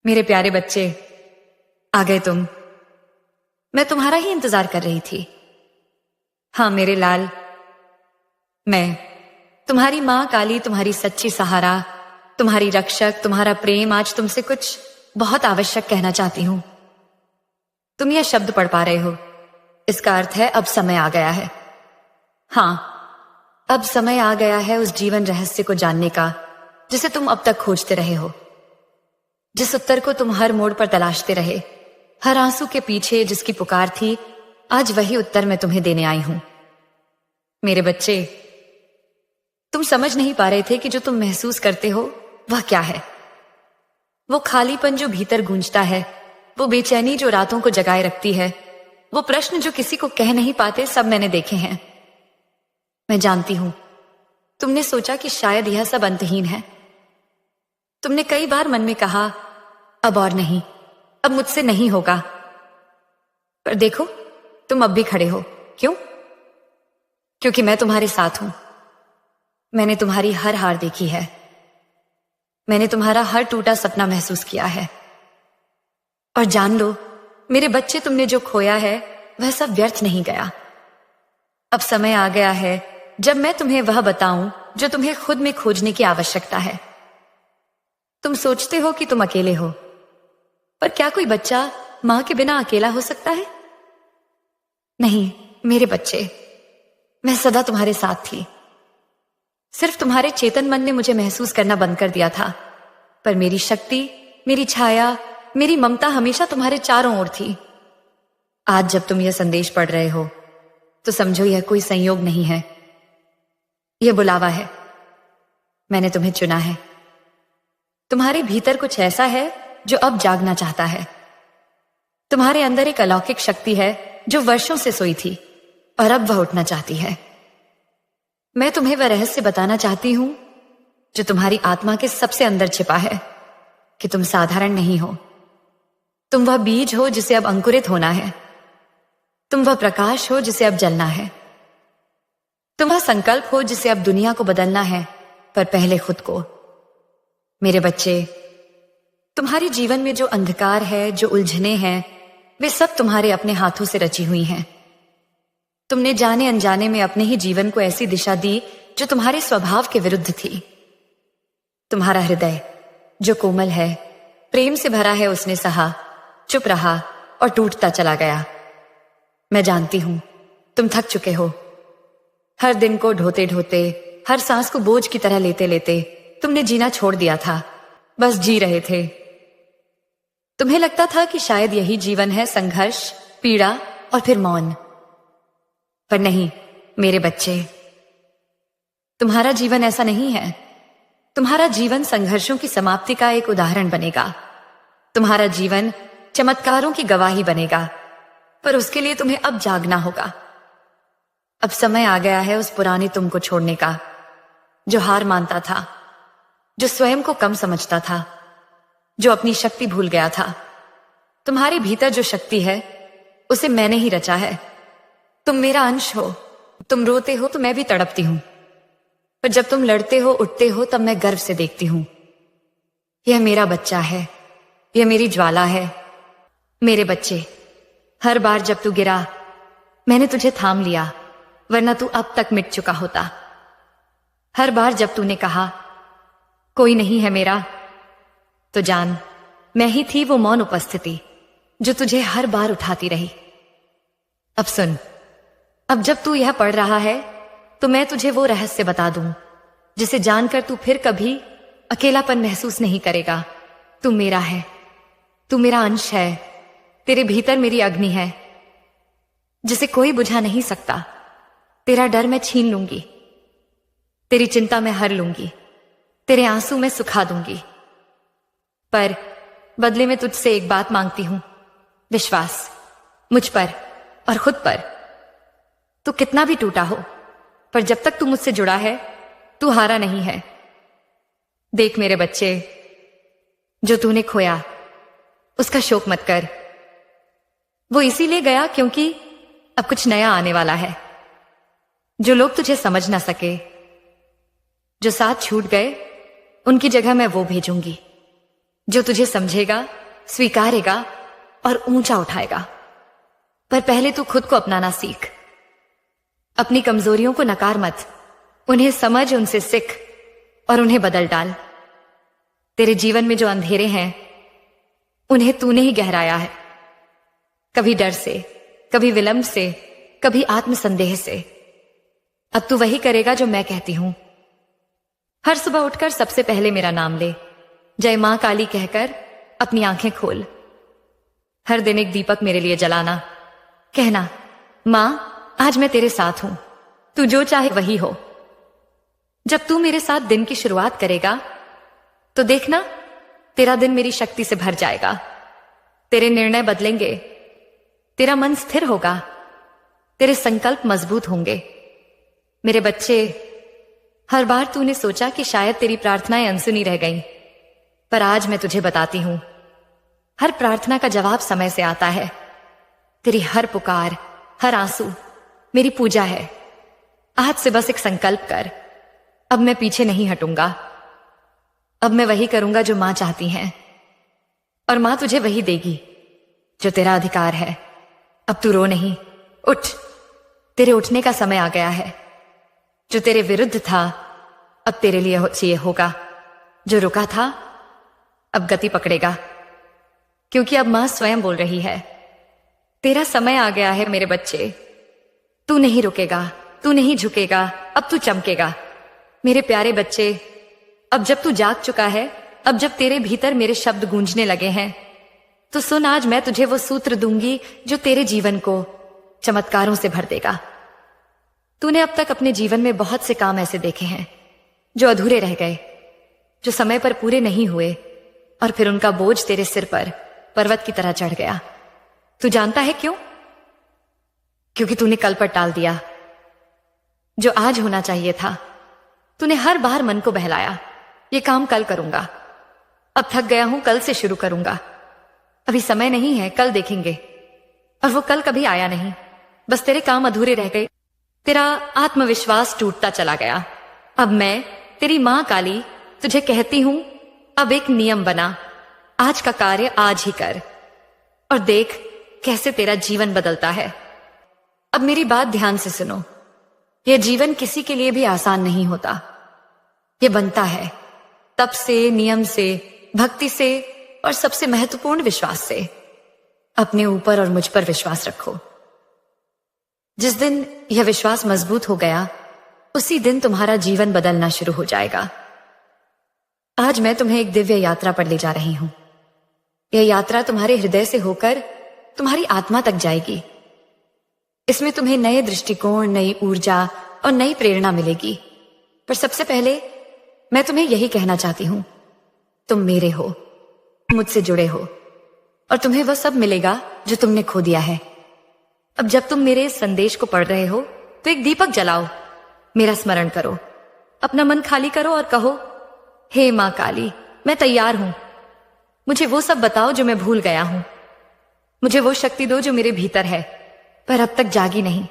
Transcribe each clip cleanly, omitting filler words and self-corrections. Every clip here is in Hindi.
मेरे प्यारे बच्चे, आ गए तुम। मैं तुम्हारा ही इंतजार कर रही थी। हाँ मेरे लाल, मैं तुम्हारी मां काली, तुम्हारी सच्ची सहारा, तुम्हारी रक्षक, तुम्हारा प्रेम आज तुमसे कुछ बहुत आवश्यक कहना चाहती हूं। तुम यह शब्द पढ़ पा रहे हो, इसका अर्थ है अब समय आ गया है। हाँ, अब समय आ गया है उस जीवन रहस्य को जानने का जिसे तुम अब तक खोजते रहे हो, जिस उत्तर को तुम हर मोड़ पर तलाशते रहे, हर आंसू के पीछे जिसकी पुकार थी, आज वही उत्तर मैं तुम्हें देने आई हूं। मेरे बच्चे, तुम समझ नहीं पा रहे थे कि जो तुम महसूस करते हो वह क्या है। वो खालीपन जो भीतर गूंजता है, वो बेचैनी जो रातों को जगाए रखती है, वो प्रश्न जो किसी को कह नहीं पाते, सब मैंने देखे हैं। मैं जानती हूं तुमने सोचा कि शायद यह सब अंतहीन है। तुमने कई बार मन में कहा अब और नहीं, अब मुझसे नहीं होगा। पर देखो, तुम अब भी खड़े हो। क्यों? क्योंकि मैं तुम्हारे साथ हूं। मैंने तुम्हारी हर हार देखी है, मैंने तुम्हारा हर टूटा सपना महसूस किया है। और जान लो मेरे बच्चे, तुमने जो खोया है वह सब व्यर्थ नहीं गया। अब समय आ गया है जब मैं तुम्हें वह बताऊं जो तुम्हें खुद में खोजने की आवश्यकता है। तुम सोचते हो कि तुम अकेले हो, पर क्या कोई बच्चा मां के बिना अकेला हो सकता है? नहीं मेरे बच्चे, मैं सदा तुम्हारे साथ थी। सिर्फ तुम्हारे चेतन मन ने मुझे महसूस करना बंद कर दिया था, पर मेरी शक्ति, मेरी छाया, मेरी ममता हमेशा तुम्हारे चारों ओर थी। आज जब तुम यह संदेश पढ़ रहे हो तो समझो यह कोई संयोग नहीं है, यह बुलावा है। मैंने तुम्हें चुना है। तुम्हारे भीतर कुछ ऐसा है जो अब जागना चाहता है। तुम्हारे अंदर एक अलौकिक शक्ति है जो वर्षों से सोई थी और अब वह उठना चाहती है। मैं तुम्हें वह रहस्य बताना चाहती हूं जो तुम्हारी आत्मा के सबसे अंदर छिपा है, कि तुम साधारण नहीं हो। तुम वह बीज हो जिसे अब अंकुरित होना है। तुम वह प्रकाश हो जिसे अब जलना है। तुम वह संकल्प हो जिसे अब दुनिया को बदलना है, पर पहले खुद को। मेरे बच्चे, तुम्हारे जीवन में जो अंधकार है, जो उलझने हैं, वे सब तुम्हारे अपने हाथों से रची हुई हैं। तुमने जाने अनजाने में अपने ही जीवन को ऐसी दिशा दी जो तुम्हारे स्वभाव के विरुद्ध थी। तुम्हारा हृदय जो कोमल है, प्रेम से भरा है, उसने सहा, चुप रहा और टूटता चला गया। मैं जानती हूं तुम थक चुके हो। हर दिन को ढोते ढोते, हर सांस को बोझ की तरह लेते लेते तुमने जीना छोड़ दिया था, बस जी रहे थे। तुम्हें लगता था कि शायद यही जीवन है, संघर्ष, पीड़ा और फिर मौन। पर नहीं मेरे बच्चे, तुम्हारा जीवन ऐसा नहीं है। तुम्हारा जीवन संघर्षों की समाप्ति का एक उदाहरण बनेगा। तुम्हारा जीवन चमत्कारों की गवाही बनेगा, पर उसके लिए तुम्हें अब जागना होगा। अब समय आ गया है उस पुराने तुम को छोड़ने का, जो हार मानता था, जो स्वयं को कम समझता था, जो अपनी शक्ति भूल गया था। तुम्हारे भीतर जो शक्ति है उसे मैंने ही रचा है। तुम मेरा अंश हो। तुम रोते हो तो मैं भी तड़पती हूं, पर जब तुम लड़ते हो, उठते हो, तब मैं गर्व से देखती हूं। यह मेरा बच्चा है, यह मेरी ज्वाला है। मेरे बच्चे, हर बार जब तू गिरा मैंने तुझे थाम लिया, वरना तू अब तक मिट चुका होता। हर बार जब तूने कहा कोई नहीं है मेरा, तो जान मैं ही थी वो मौन उपस्थिति जो तुझे हर बार उठाती रही। अब सुन, अब जब तू यह पढ़ रहा है तो मैं तुझे वो रहस्य बता दूं जिसे जानकर तू फिर कभी अकेलापन महसूस नहीं करेगा। तू मेरा है, तू मेरा अंश है। तेरे भीतर मेरी अग्नि है जिसे कोई बुझा नहीं सकता। तेरा डर मैं छीन लूंगी, तेरी चिंता मैं हर लूंगी, तेरे आंसू मैं सुखा दूंगी। पर बदले में तुझसे एक बात मांगती हूं, विश्वास मुझ पर और खुद पर। तू कितना भी टूटा हो, पर जब तक तू मुझसे जुड़ा है तू हारा नहीं है। देख मेरे बच्चे, जो तूने खोया उसका शोक मत कर। वो इसीलिए गया क्योंकि अब कुछ नया आने वाला है। जो लोग तुझे समझ ना सके, जो साथ छूट गए, उनकी जगह मैं वो भेजूंगी जो तुझे समझेगा, स्वीकारेगा और ऊंचा उठाएगा। पर पहले तू खुद को अपनाना सीख। अपनी कमजोरियों को नकार मत, उन्हें समझ, उनसे सीख और उन्हें बदल डाल। तेरे जीवन में जो अंधेरे हैं उन्हें तूने ही गहराया है, कभी डर से, कभी विलंब से, कभी आत्मसंदेह से। अब तू वही करेगा जो मैं कहती हूं। हर सुबह उठकर सबसे पहले मेरा नाम ले, जय मां काली कहकर अपनी आंखें खोल। हर दिन एक दीपक मेरे लिए जलाना, कहना, मां आज मैं तेरे साथ हूं, तू जो चाहे वही हो। जब तू मेरे साथ दिन की शुरुआत करेगा तो देखना तेरा दिन मेरी शक्ति से भर जाएगा। तेरे निर्णय बदलेंगे, तेरा मन स्थिर होगा, तेरे संकल्प मजबूत होंगे। मेरे बच्चे, हर बार तूने सोचा कि शायद तेरी प्रार्थनाएं अनसुनी रह गईं, पर आज मैं तुझे बताती हूं, हर प्रार्थना का जवाब समय से आता है। तेरी हर पुकार, हर आंसू मेरी पूजा है। आज से बस एक संकल्प कर, अब मैं पीछे नहीं हटूंगा। अब मैं वही करूंगा जो मां चाहती है, और मां तुझे वही देगी जो तेरा अधिकार है। अब तू रो नहीं, उठ, तेरे उठने का समय आ गया है। जो तेरे विरुद्ध था अब तेरे लिए चाहिए होगा, जो रुका था अब गति पकड़ेगा, क्योंकि अब मां स्वयं बोल रही है, तेरा समय आ गया है मेरे बच्चे। तू नहीं रुकेगा, तू नहीं झुकेगा, अब तू चमकेगा। मेरे प्यारे बच्चे, अब जब तू जाग चुका है, अब जब तेरे भीतर मेरे शब्द गूंजने लगे हैं, तो सुन, आज मैं तुझे वो सूत्र दूंगी जो तेरे जीवन को चमत्कारों से भर देगा। तूने अब तक अपने जीवन में बहुत से काम ऐसे देखे हैं जो अधूरे रह गए, जो समय पर पूरे नहीं हुए, और फिर उनका बोझ तेरे सिर पर पर्वत की तरह चढ़ गया। तू जानता है क्यों? क्योंकि तूने कल पर टाल दिया जो आज होना चाहिए था। तूने हर बार मन को बहलाया, ये काम कल करूंगा, अब थक गया हूं, कल से शुरू करूंगा, अभी समय नहीं है, कल देखेंगे। और वो कल कभी आया नहीं, बस तेरे काम अधूरे रह गए। तेरा आत्मविश्वास टूटता चला गया। अब मैं तेरी मां काली तुझे कहती हूं, अब एक नियम बना, आज का कार्य आज ही कर, और देख कैसे तेरा जीवन बदलता है। अब मेरी बात ध्यान से सुनो। यह जीवन किसी के लिए भी आसान नहीं होता। यह बनता है तप से, नियम से, भक्ति से, और सबसे महत्वपूर्ण विश्वास से। अपने ऊपर और मुझ पर विश्वास रखो। जिस दिन यह विश्वास मजबूत हो गया, उसी दिन तुम्हारा जीवन बदलना शुरू हो जाएगा। आज मैं तुम्हें एक दिव्य यात्रा पर ले जा रही हूं। यह यात्रा तुम्हारे हृदय से होकर तुम्हारी आत्मा तक जाएगी। इसमें तुम्हें नए दृष्टिकोण, नई ऊर्जा और नई प्रेरणा मिलेगी। पर सबसे पहले मैं तुम्हें यही कहना चाहती हूं, तुम मेरे हो, मुझसे जुड़े हो, और तुम्हें वह सब मिलेगा जो तुमने खो दिया है। अब जब तुम मेरे इस संदेश को पढ़ रहे हो तो एक दीपक जलाओ, मेरा स्मरण करो, अपना मन खाली करो और कहो, हे मां काली, मैं तैयार हूं। मुझे वो सब बताओ जो मैं भूल गया हूं। मुझे वो शक्ति दो जो मेरे भीतर है पर अब तक जागी नहीं।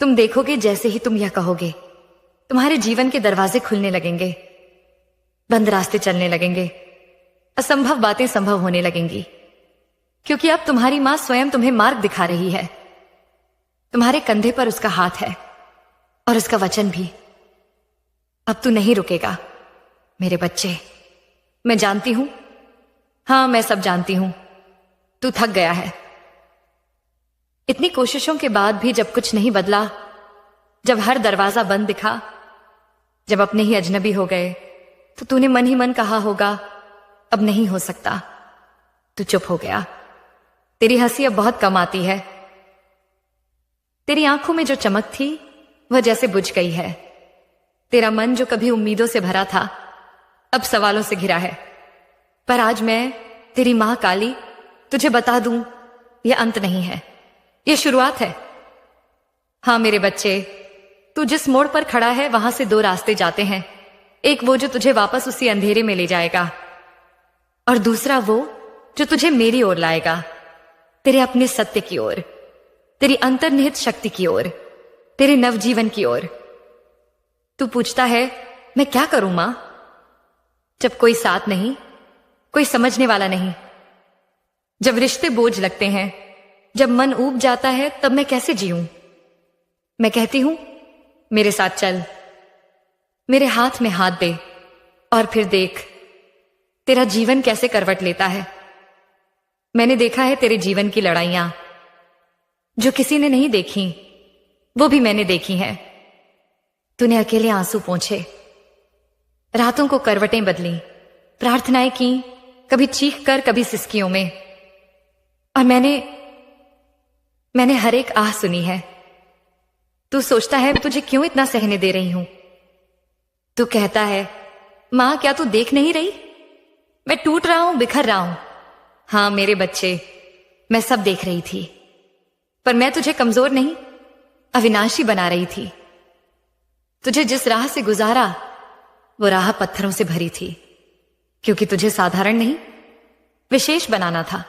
तुम देखोगे जैसे ही तुम यह कहोगे, तुम्हारे जीवन के दरवाजे खुलने लगेंगे, बंद रास्ते चलने लगेंगे, असंभव बातें संभव होने लगेंगी, क्योंकि अब तुम्हारी मां स्वयं तुम्हें मार्ग दिखा रही है। तुम्हारे कंधे पर उसका हाथ है और उसका वचन भी। अब तू नहीं रुकेगा मेरे बच्चे। मैं जानती हूं, हां मैं सब जानती हूं, तू थक गया है। इतनी कोशिशों के बाद भी जब कुछ नहीं बदला, जब हर दरवाजा बंद दिखा, जब अपने ही अजनबी हो गए, तो तूने मन ही मन कहा होगा, अब नहीं हो सकता। तू चुप हो गया। तेरी हंसी अब बहुत कम आती है। तेरी आंखों में जो चमक थी वह जैसे बुझ गई है। तेरा मन जो कभी उम्मीदों से भरा था अब सवालों से घिरा है। पर आज मैं तेरी मां काली तुझे बता दूं, यह अंत नहीं है, यह शुरुआत है। हां मेरे बच्चे, तू जिस मोड़ पर खड़ा है वहां से दो रास्ते जाते हैं। एक वो जो तुझे वापस उसी अंधेरे में ले जाएगा, और दूसरा वो जो तुझे मेरी ओर लाएगा, तेरे अपने सत्य की ओर, तेरी अंतर्निहित शक्ति की ओर, तेरे नवजीवन की ओर। तू पूछता है मैं क्या करूं मां? जब कोई साथ नहीं कोई समझने वाला नहीं। जब रिश्ते बोझ लगते हैं, जब मन ऊब जाता है, तब मैं कैसे जीऊं? मैं कहती हूं मेरे साथ चल, मेरे हाथ में हाथ दे और फिर देख तेरा जीवन कैसे करवट लेता है। मैंने देखा है तेरे जीवन की लड़ाइयां, जो किसी ने नहीं देखी वो भी मैंने देखी हैं। तूने अकेले आंसू पोंछे, रातों को करवटें बदली, प्रार्थनाएं की, कभी चीख कर कभी सिसकियों में, और मैंने हर एक आह सुनी है। तू सोचता है तुझे क्यों इतना सहने दे रही हूं। तू कहता है मां क्या तू देख नहीं रही, मैं टूट रहा हूं, बिखर रहा हूं। हां मेरे बच्चे, मैं सब देख रही थी, पर मैं तुझे कमजोर नहीं, अविनाशी बना रही थी। तुझे जिस राह से गुजारा वो राह पत्थरों से भरी थी, क्योंकि तुझे साधारण नहीं विशेष बनाना था।